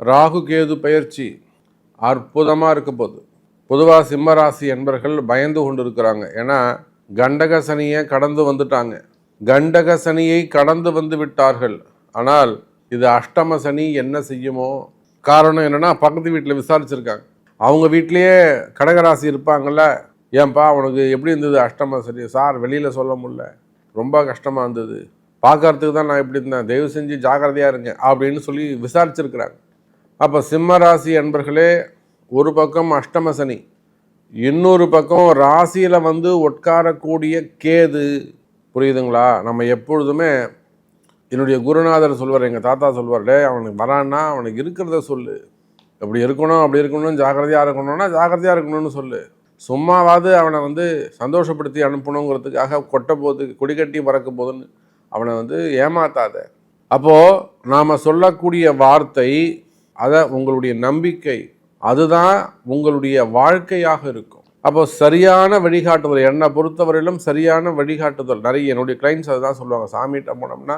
ராகு கேது பயிற்சி அற்புதமாக இருக்க போகுது. பொதுவாக சிம்ம ராசி என்பர்கள் பயந்து கொண்டு இருக்கிறாங்க. ஏன்னா கண்டக சனியை கடந்து வந்துட்டாங்க. கண்டக சனியை கடந்து வந்து விட்டார்கள். ஆனால் இது அஷ்டம சனி என்ன செய்யுமோ? காரணம் என்னன்னா, பக்கத்து வீட்டில் விசாரிச்சிருக்காங்க. அவங்க வீட்லேயே கடகராசி இருப்பாங்கள்ல, ஏன்பா அவனுக்கு எப்படி இருந்தது அஷ்டம சனி? சார் வெளியில் சொல்ல முடியல, ரொம்ப கஷ்டமாக இருந்தது, பார்க்கறதுக்கு தான் நான் இப்படி இருந்தேன், தயவு செஞ்சு ஜாக்கிரதையாக இருங்க அப்படின்னு சொல்லி விசாரிச்சிருக்கிறாங்க. அப்போ சிம்ம ராசி என்பர்களே, ஒரு பக்கம் அஷ்டம சனி, இன்னொரு பக்கம் ராசியில் வந்து உட்காரக்கூடிய கேது. புரியுதுங்களா? நம்ம எப்பொழுதுமே என்னுடைய குருநாதர் சொல்வார், எங்கள் தாத்தா சொல்வார், டே அவனுக்கு வரான்னா அவனுக்கு இருக்கிறத சொல்லு, அப்படி இருக்கணும் அப்படி இருக்கணும், ஜாக்கிரதையாக இருக்கணும்னா ஜாக்கிரதையாக இருக்கணும்னு சொல்லு, சும்மாவாவது அவனை வந்து சந்தோஷப்படுத்தி அனுப்பணுங்கிறதுக்காக கொட்டை போது கொடிக்கட்டி பறக்க போதுன்னு அவனை வந்து ஏமாத்தாத. அப்போது நாம் சொல்லக்கூடிய வார்த்தை, அதை உங்களுடைய நம்பிக்கை, அதுதான் உங்களுடைய வாழ்க்கையாக இருக்கும். அப்போ சரியான வழிகாட்டுதல், என்னை பொறுத்தவரையிலும் சரியான வழிகாட்டுதல். நிறைய என்னுடைய கிளைண்ட்ஸ் அதுதான் சொல்லுவாங்க, சாமிகிட்ட போனோம்னா